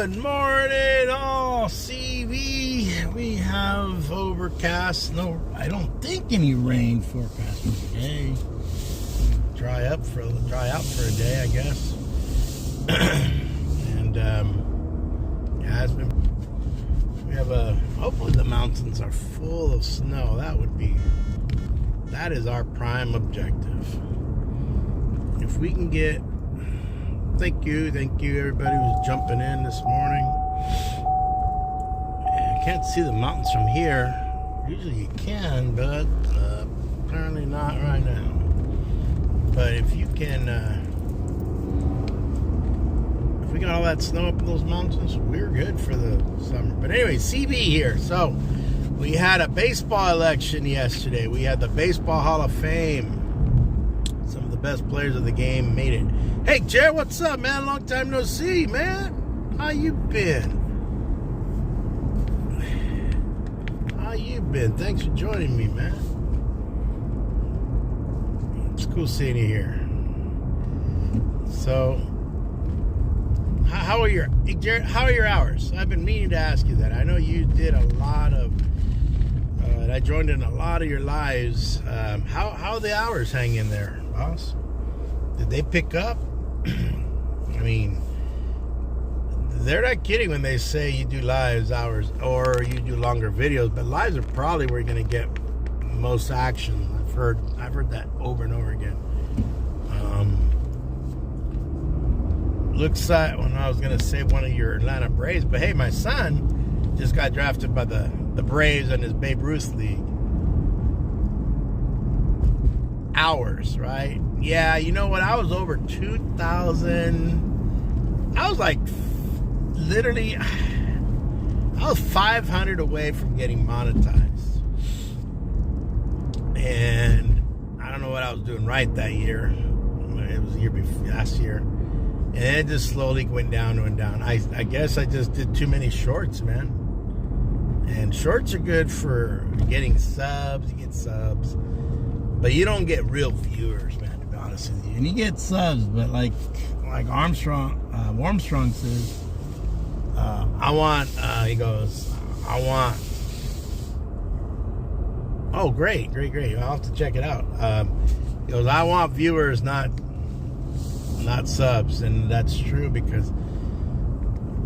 Good morning, all CV. We have overcast. No, I don't think any rain forecast for today. Dry out for a day, I guess. And yeah, it's been. We have hopefully the mountains are full of snow. That is our prime objective. If we can get. Thank you everybody who's jumping in this morning. I can't see the mountains from here. Usually you can, but apparently not right now. But if you can, if we got all that snow up in those mountains, we're good for the summer. But anyway, CB here. So we had a baseball election yesterday. We had the Baseball Hall of Fame. Some of the best players of the game made it. Hey, Jared, what's up, man? Long time no see, man. How you been? Thanks for joining me, man. It's cool seeing you here. So, how are your hours? I've been meaning to ask you that. I know you did a lot of, I joined in a lot of your lives. How the hours hang in there, boss? Did they pick up? I mean, they're not kidding when they say you do lives hours or you do longer videos, but lives are probably where you're going to get most action. I've heard that over and over again. Looks like, well, I was going to say one of your Atlanta Braves, but hey, my son just got drafted by the Braves in his Babe Ruth league. Hours, right? Yeah, you know what? I was over 2,000. I was like, literally, I was 500 away from getting monetized. And I don't know what I was doing right that year. It was the year before, last year. And it just slowly went down. I guess I just did too many shorts, man. And shorts are good for getting subs. You get subs. But you don't get real viewers, man, to be honest with you. And you get subs, but like Armstrong says, he goes, oh, great. I'll have to check it out. He goes, I want viewers, not subs. And that's true, because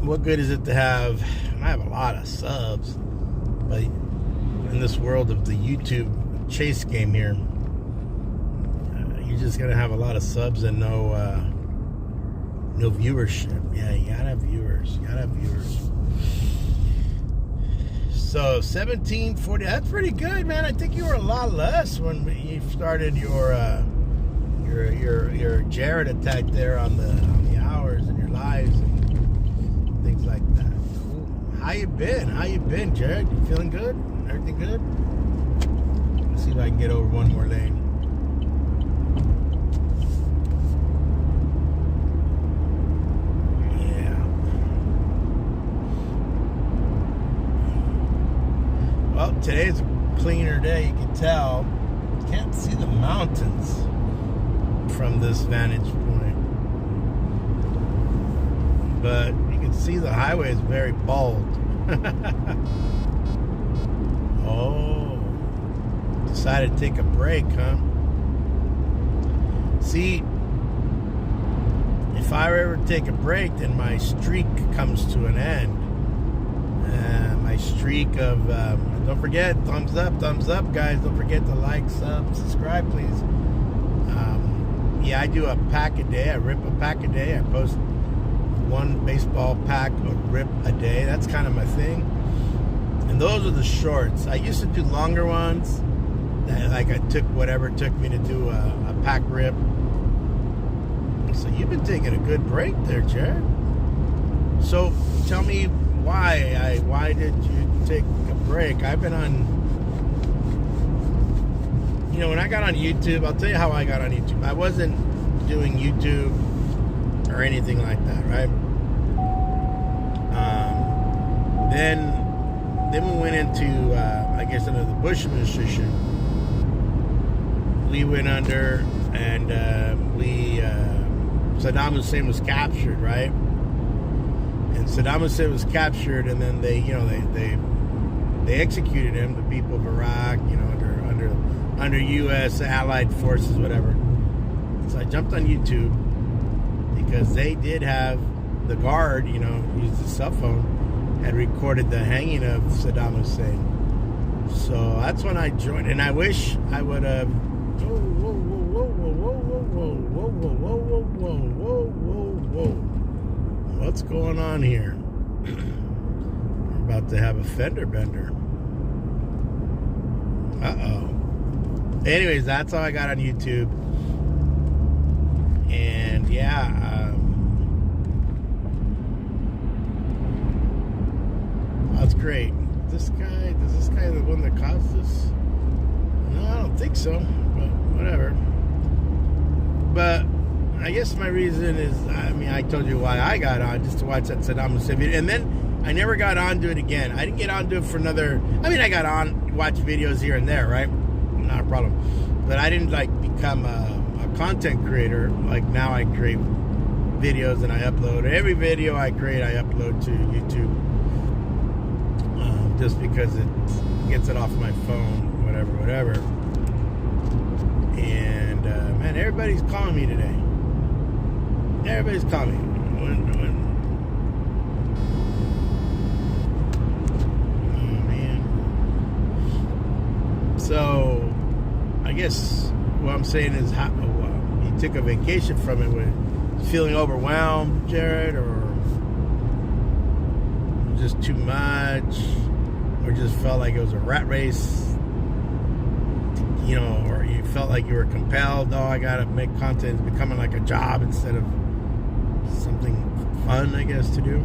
what good is it to have, I have a lot of subs, but in this world of the YouTube chase game here, you're just gonna have a lot of subs and no viewership. Yeah, you gotta have viewers. So 1740. That's pretty good, man. I think you were a lot less when you started your Jared attack there on the hours and your lives and things like that. Cool. How you been, Jared? You feeling good? Everything good? Let's see if I can get over one more lane. Well, today's a cleaner day, you can tell. You can't see the mountains from this vantage point. But you can see the highway is very bald. Oh, decided to take a break, huh? See, if I ever take a break, then my streak comes to an end. My streak of, don't forget, thumbs up, guys. Don't forget to like, sub, subscribe, please. Yeah, I do a pack a day. I rip a pack a day. I post one baseball pack or rip a day. That's kind of my thing. And those are the shorts. I used to do longer ones. Like I took whatever it took me to do a pack rip. So you've been taking a good break there, Jared. So tell me why did you take a break? I've been on, when I got on YouTube, I'll tell you how I got on YouTube. I wasn't doing YouTube or anything like that, right? Then we went into, under the Bush administration. We went under, and Saddam Hussein was captured, right? And And Saddam Hussein was captured, and then they executed him. The people of Iraq, under U.S. allied forces, whatever. So I jumped on YouTube because they did have the guard, used his cell phone, had recorded the hanging of Saddam Hussein. So that's when I joined, and I wish I would have. Whoa. What's going on here? We're about to have a fender bender. Uh-oh. Anyways, that's how I got on YouTube. And yeah, that's great. Is this guy the one that caused this? No, I don't think so, but whatever. But I guess my reason is, I told you why I got on, just to watch that Saddam Hussein video. And then I never got on to it again. I didn't get on to it for another, I got on, watch videos here and there, right? Not a problem. But I didn't become a content creator. Like now I create videos and I upload. Every video I create, I upload to YouTube. Just because it gets it off my phone, whatever. And man, everybody's calling me today. Everybody's calling me. Oh man. So I guess what I'm saying is, you took a vacation from it with feeling overwhelmed, Jared, or just too much, or just felt like it was a rat race, or you felt like you were compelled, I gotta make content. It's becoming like a job instead of something fun, I guess, to do.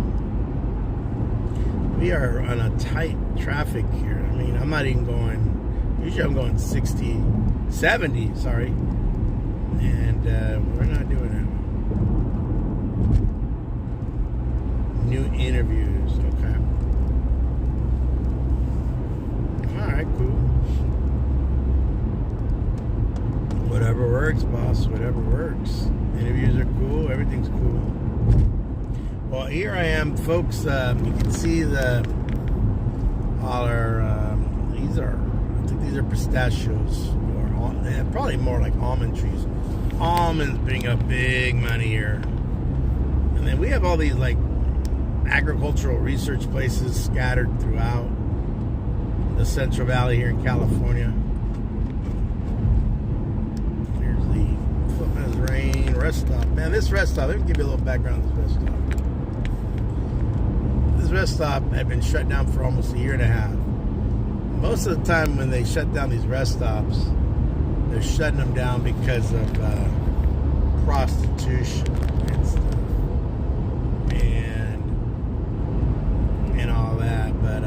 We are on a tight traffic here. I'm not even going, usually I'm going 60, 70, sorry. And we're not doing it. New interviews, okay. Alright, cool. Whatever works, boss. Whatever works. Interviews are cool. Everything's cool. Well, here I am, folks. You can see these are pistachios, or probably more like almond trees. Almonds bring up big money here. And then we have all these agricultural research places scattered throughout the Central Valley here in California. Here's the Footman's Rain rest stop. Man, this rest stop, let me give you a little background on this rest stop. This rest stop had been shut down for almost a year and a half. Most of the time when they shut down these rest stops, they're shutting them down because of prostitution and stuff. And all that. But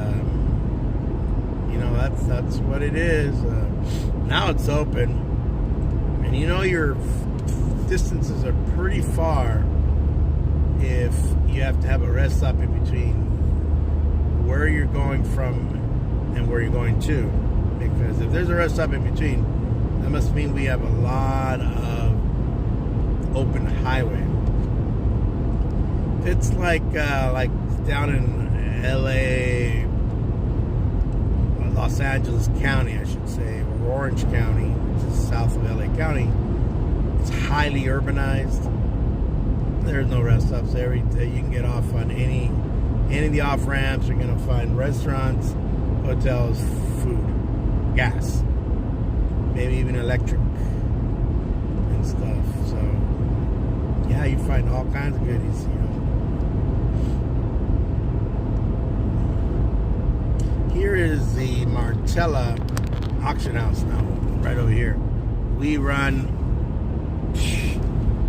that's what it is. Now it's open, and your distances are pretty far if you have to have a rest stop in between where you're going from and where you're going to. Because if there's a rest stop in between, that must mean we have a lot of open highway. It's like down in LA, Los Angeles County, I should say, or Orange County, which is south of LA County. It's highly urbanized. There's no rest stops there. You can get off on any of the off ramps. You're gonna find restaurants, hotels, food, gas, maybe even electric and stuff. So yeah, you find all kinds of goodies, Here is the Martella auction house now, right over here. We run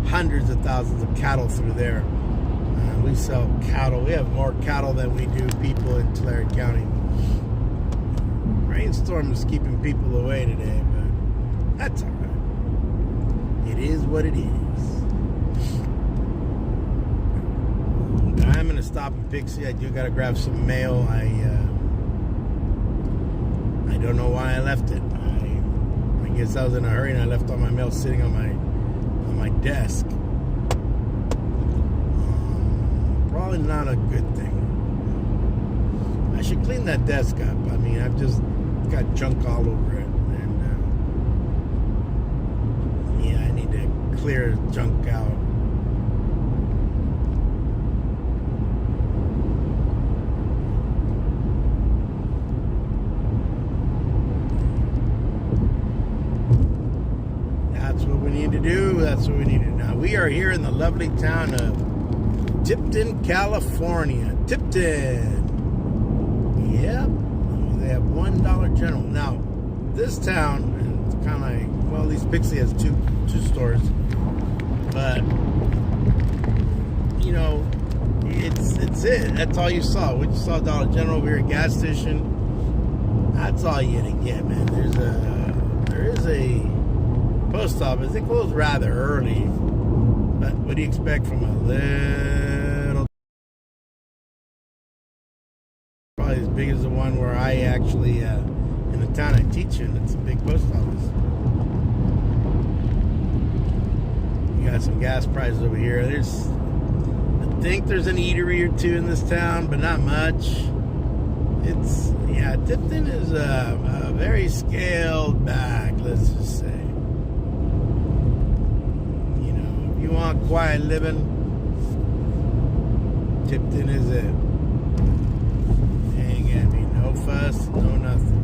hundreds of thousands of cattle through there. We sell cattle. We have more cattle than we do people in Tulare County. Rainstorm is keeping people away today, but that's all right. It is what it is. I'm going to stop in Pixie. I do got to grab some mail. I don't know why I left it. I guess I was in a hurry and I left all my mail sitting on my desk. probably not a good thing. I should clean that desk up. I mean, I've just got junk all over it. And yeah, I need to clear junk out. That's what we need to do. That's what we need to do. Now, we are here in the lovely town of Tipton, California. Tipton. Yep. They have $1 General. Now, this town, it's kind of like, well, at least Pixley has two stores. But, you know, it's it. That's all you saw. We just saw Dollar General over here at gas station. That's all you're gonna get, man. There is a post office. It closed rather early, but what do you expect from a little, probably as big as the one where I actually in the town I teach in? It's a big post office. You got some gas prices over here. I think there's an eatery or two in this town, but not much. Tipton is a very scaled back, let's just say. You want quiet living, Tipton is it. Ain't gonna be no fuss, no nothing.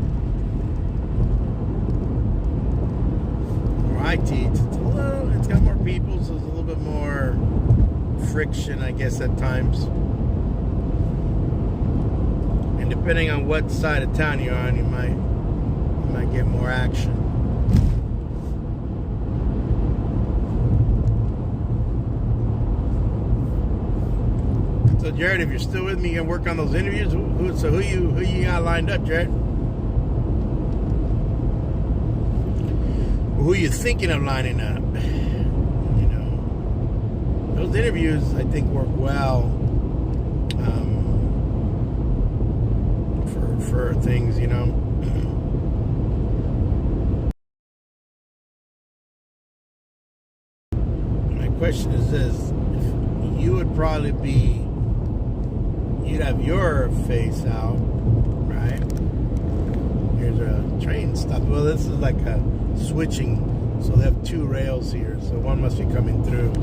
Where I teach, it's got more people, so there's a little bit more friction, I guess, at times. And depending on what side of town you're on, you might get more action. So Jared, if you're still with me, you can work on those interviews. Who you got lined up, Jared? Who you thinking of lining up? Those interviews I think work well for things, My question is this: if you would probably you'd have your face out, right? Here's a train stop. Well, this is like a switching, so they have two rails here, so one must be coming through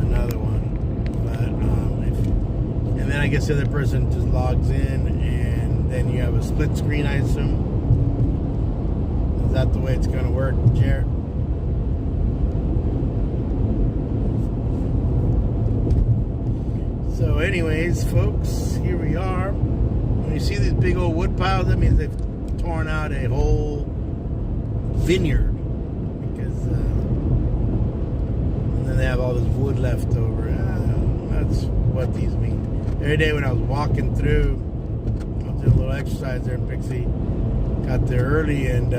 another one. But and then I guess the other person just logs in, and then you have a split screen, I assume. Is that the way it's gonna work, Jared? So anyways, folks, here we are. When you see these big old wood piles, that means they've torn out a whole vineyard, because and then they have all this wood left over. That's what these mean. Every day when I was walking through, I was doing a little exercise there in Pixie, got there early, and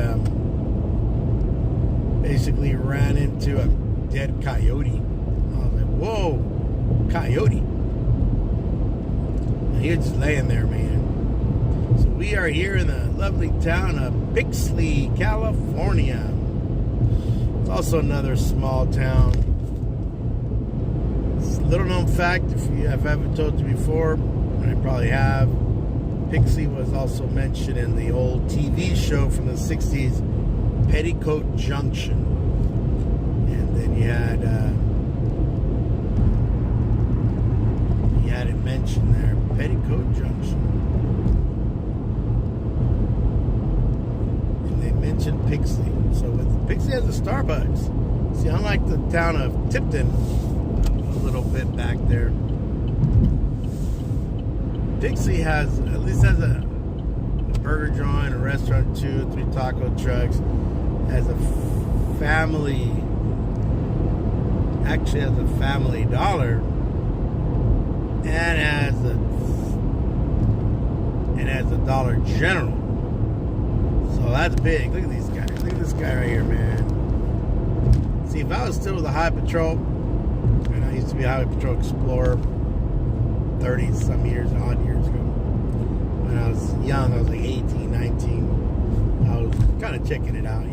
basically ran into a dead coyote. I was like, whoa, coyote. He was just laying there, man. So we are here in the lovely town of Pixley, California. It's also another small town. It's a little known fact, if I haven't told you before, and I probably have, Pixley was also mentioned in the old TV show from the 60s, Petticoat Junction. And then you had it mentioned there, Petticoat Junction. And they mentioned Pixley. So Pixley has a Starbucks. See, unlike the town of Tipton, a little bit back there, Pixley has a burger joint, a restaurant, 2 or 3 taco trucks, has a family dollar, and has a Dollar General. So that's big. Look at these guys. Look at this guy right here, man. See, if I was still with the Highway Patrol, and I used to be a Highway Patrol Explorer 30-some years, odd years ago. When I was young, I was like 18, 19. I was kind of checking it out,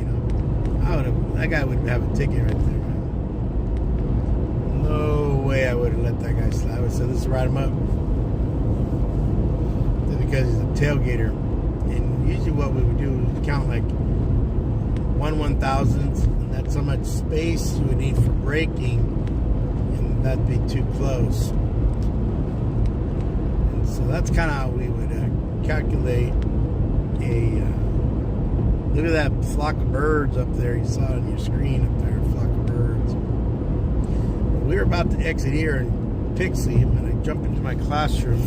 That guy would have a ticket right there, man. No way I would have let that guy slide. I would have said, let's ride him up. Because he's a tailgater. And usually what we would do is count like 1/1000th, and that's how much space you would need for braking, and that'd be too close. And so that's kind of how we would calculate a look at that flock of birds up there. You saw it on your screen up there, a flock of birds. We were about to exit here in Pixie, and I jumped into my classroom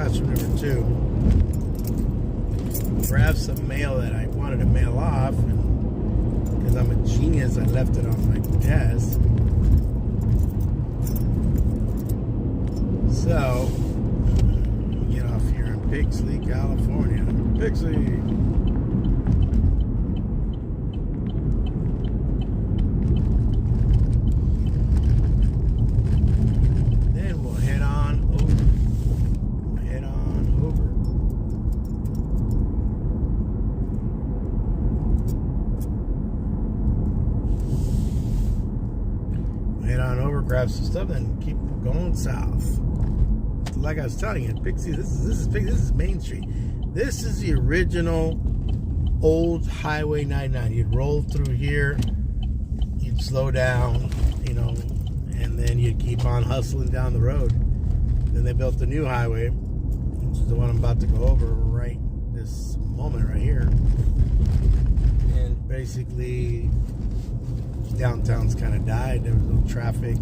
number 2, grab some mail that I wanted to mail off, and because I'm a genius, I left it on my desk. So, get off here in Pixley, California. Pixie! Then we'll head on over. Grab some stuff and keep going south. Like I was telling you, Pixie, this is Main Street. This is the original old Highway 99. You'd roll through here, you'd slow down, and then you'd keep on hustling down the road. Then they built the new highway, which is the one I'm about to go over right this moment right here. And basically, downtown's kind of died. There was no traffic,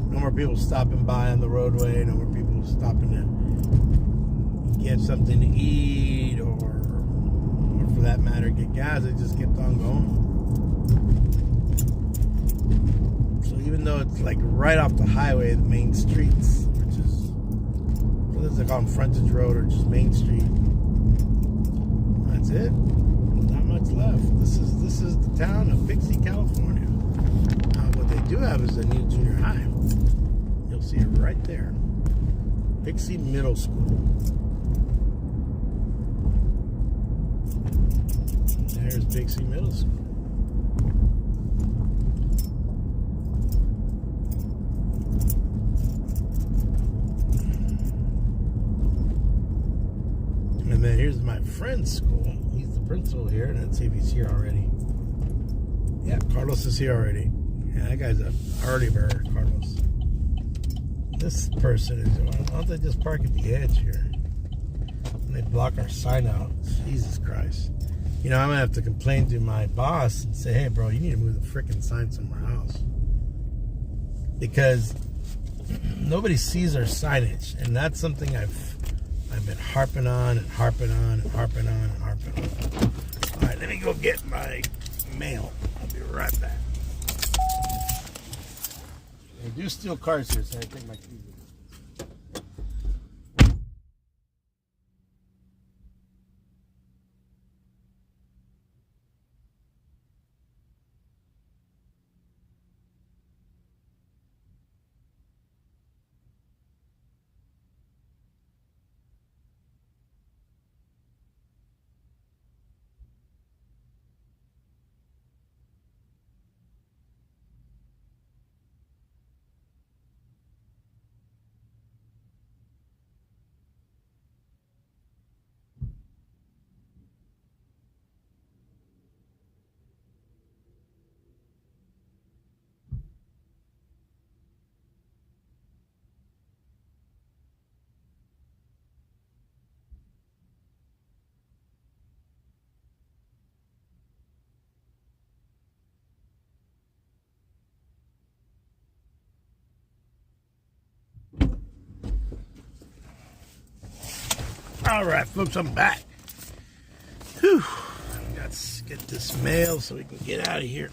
no more people stopping by on the roadway, no more people stopping to get something to eat or for that matter get gas. It just kept on going. So even though it's like right off the highway, the main streets, which is what they call them, frontage road or just Main Street, that's it. Not much left. This is the town of Pixie, California. What they do have is a new junior high. You'll see it right there. Pixie Middle School. There's Pixie Middle School. And then here's my friend's school. He's the principal here. And let's see if he's here already. Yeah, Carlos is here already. Yeah, that guy's a early bird, Carlos. This person is, why don't they just park at the edge here? And they block our sign out. Jesus Christ. I'm going to have to complain to my boss and say, hey, bro, you need to move the freaking sign somewhere else. Because nobody sees our signage. And that's something I've been harping on and harping on and harping on and harping on. All right, let me go get my mail. I'll be right back. They do steal cars here, so I take my keys with me. All right, folks, I'm back. Whew. Let's get this mail so we can get out of here.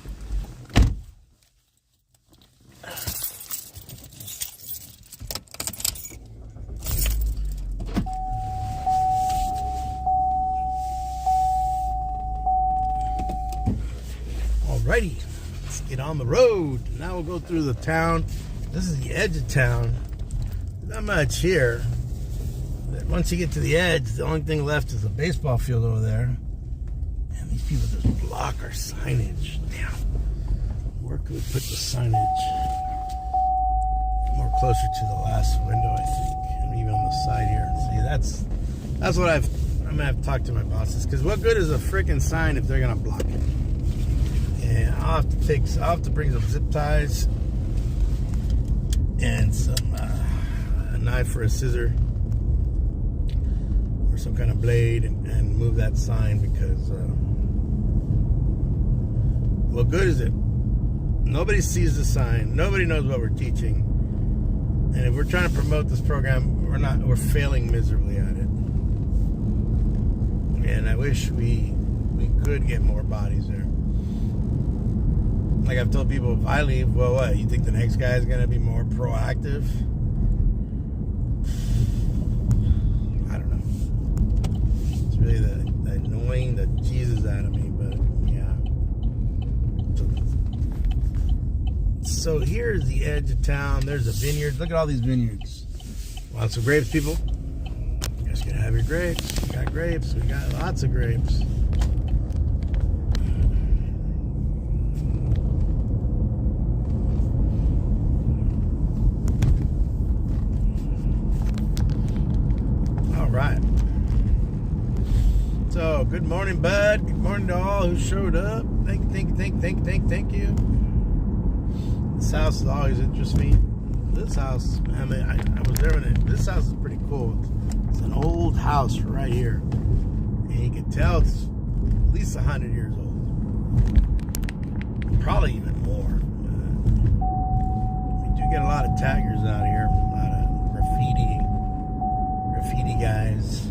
Alrighty, let's get on the road. Now we'll go through the town. This is the edge of town. Not much here. Once you get to the edge, the only thing left is a baseball field over there. And these people just block our signage. Damn. Where could we put the signage? We're closer to the last window, I think, and even on the side here. See, that's what I'm gonna have to talk to my bosses, because what good is a freaking sign if they're gonna block it? And I'll have to bring some zip ties and some a knife or a scissor or some kind of blade and move that sign, because what good is it? Nobody sees the sign. Nobody knows what we're teaching. And if we're trying to promote this program, we're failing miserably at it. And I wish we could get more bodies there. Like I've told people, if I leave, well, what? You think the next guy is going to be more proactive? I don't know. It's really the annoying the Jesus out of me, but yeah. So here's the edge of town. There's a vineyard. Look at all these vineyards. Want some grapes, people? You guys can have your grapes. We got grapes. We got lots of grapes. All right. So, good morning, bud. Good morning to all who showed up. Thank you. This house always interests me. This house, I mean, I was there when this house is pretty cool. It's an old house right here. And you can tell it's at least 100 years old. Probably even more. We do get a lot of taggers out here. A lot of graffiti guys.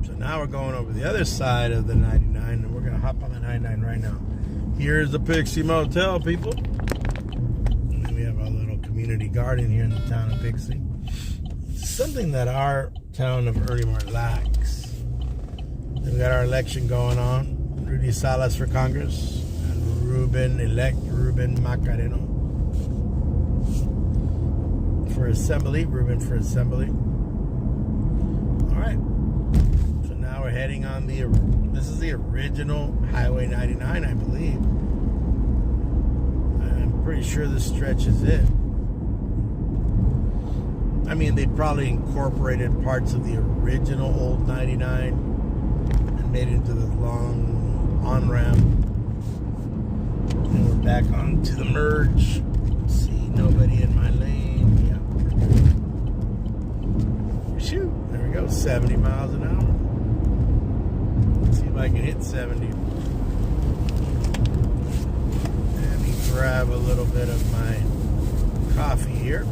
So now we're going over the other side of the 99, and we're going to hop on the 99 right now. Here's the Pixie Motel, people. And then we have our little community garden here in the town of Pixie. It's something that our town of Earlymore lacks. Then we got our election going on. Rudy Salas for Congress and elect Ruben Macareno for Assembly. All right. So now we're heading on this is the original Highway 99, I believe. I'm pretty sure this stretch is it. I mean, they probably incorporated parts of the original old 99 and made it into the long on-ramp. And we're back onto the merge. See, nobody in my lane. Yeah. Shoot, there we go, 70 miles an hour. Let's see if I can hit 70. Let me grab a little bit of my coffee here.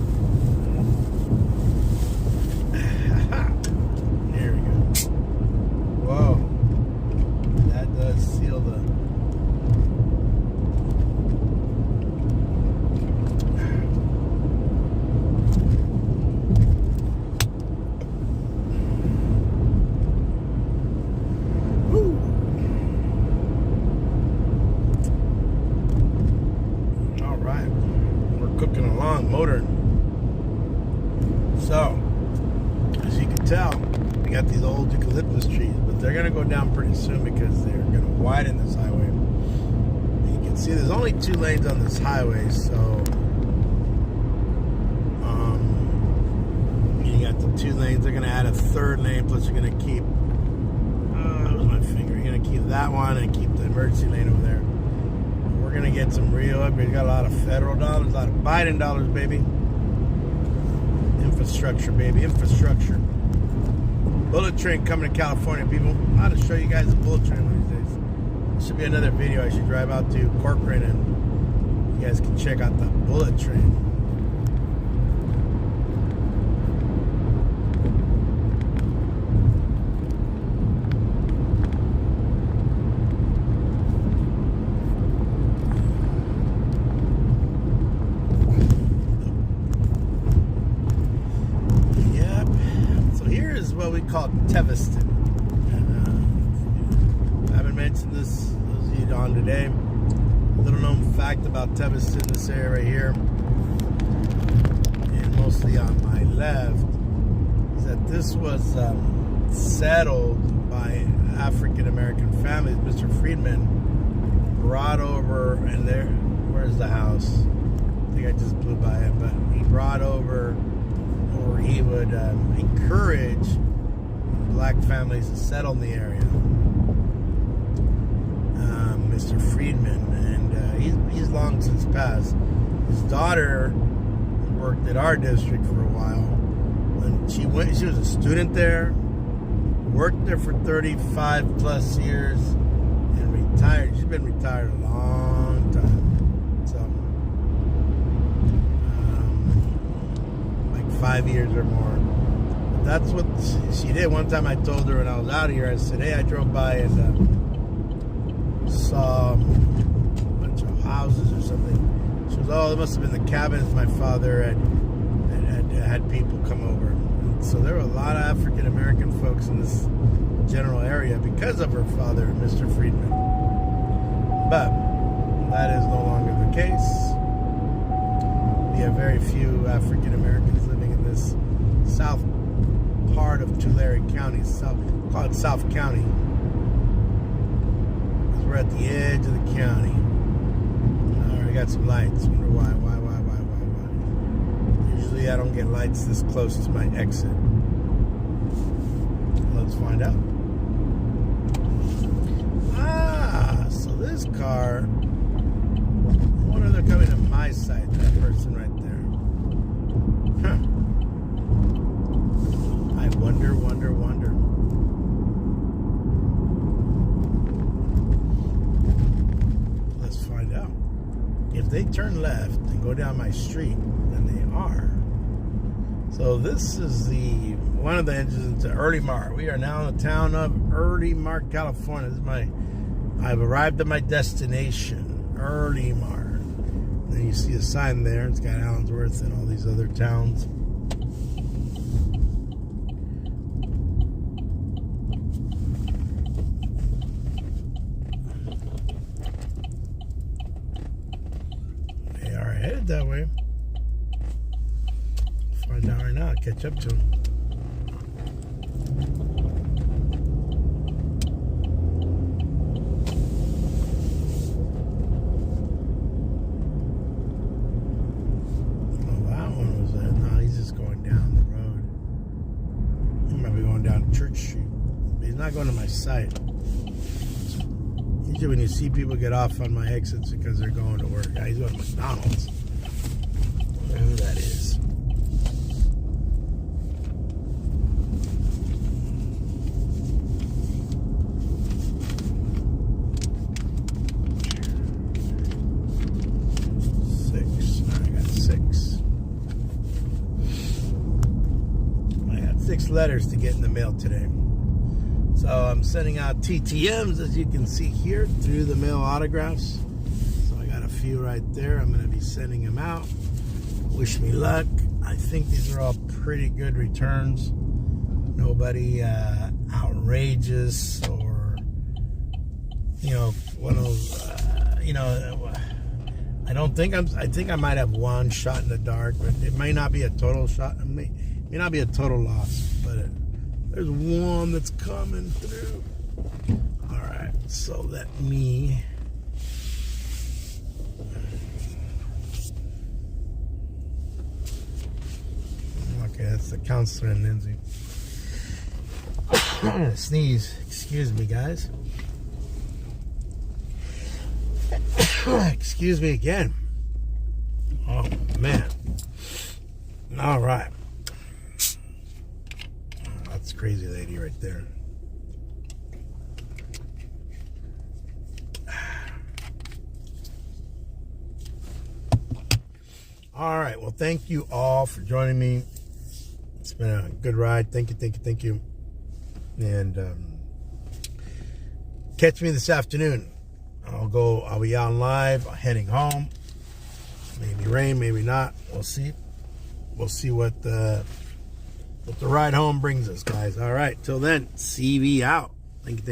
There we go. Whoa. That does seal the... Woo. All right. We're cooking along, motoring. So, as you can tell, we got these old eucalyptus trees, but they're going to go down pretty soon because they're going to widen this highway. And you can see there's only 2 lanes on this highway, so you got the 2 lanes. They're going to add a 3rd lane, plus you're going to keep, where's my finger? You're going to keep that one and keep the emergency lane over there. We're going to get some real upgrades. We got a lot of federal dollars, a lot of Biden dollars, baby. Infrastructure, baby, infrastructure. Bullet train coming to California, people. I ought to show you guys the bullet train one of these days. This should be another video. I should drive out to Corcoran and you guys can check out the bullet train. What we call Teviston. I haven't mentioned this those of you on today. A little known fact about Teviston, this area right here, and mostly on my left, is that this was settled by African American families. Mr. Friedman brought over, and there, where's the house? I think I just blew by it, but he brought over, or he would encourage black families to settle in the area. Mr. Friedman, and he's long since passed. His daughter worked at our district for a while, and she was a student there, worked there for 35 plus years, and retired. She's been retired a long time, so like 5 years or more. But that's what she did. One time I told her when I was out here, I said, hey, I drove by and saw a bunch of houses or something. She was, oh, it must have been the cabins my father had people come over. And so there were a lot of African American folks in this general area because of her father, Mr. Friedman. But that is no longer the case. We have very few African Americans living in this south part of Tulare County, call it South County. We're at the edge of the county. Alright, got some lights. Wonder why. Usually I don't get lights this close to my exit. Let's find out. So this car, I wonder if they're coming to my side, that person right there. I wonder. If they turn left and go down my street, and they are. So this is one of the entrances into Early Mar. We are now in the town of Early Mar, California. I've arrived at my destination, Early Mar. Then you see a sign there. It's got Allensworth and all these other towns. Headed that way. Find out right now. Catch up to him. Oh, that one was it. No, he's just going down the road. He might be going down Church Street. But he's not going to my site. Usually when you see people get off on my exits because they're going to work. He's going to McDonald's. I wonder who that is. I got 6 letters to get in the mail today. So I'm sending out TTMs, as you can see here, through the mail autographs. So I got a few right there. I'm going to be sending them out. Wish me luck. I think these are all pretty good returns. Nobody outrageous or, one of those, I think I might have one shot in the dark, but it may not be a total shot. It may not be a total loss, but there's one that's coming through. All right, so let me. Okay, that's the counselor in Lindsay. Sneeze. Excuse me, guys. Excuse me again. Oh, man. All right. That's a crazy lady right there. All right. Well, thank you all for joining me. It's been a good ride. Thank you. And catch me this afternoon. I'll be out live, heading home. Maybe rain, maybe not. We'll see. We'll see what the ride home brings us, guys. All right. Till then, CV out. Thank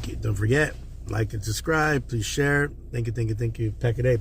you. Don't forget, like and subscribe. Please share. Thank you. Pack a day.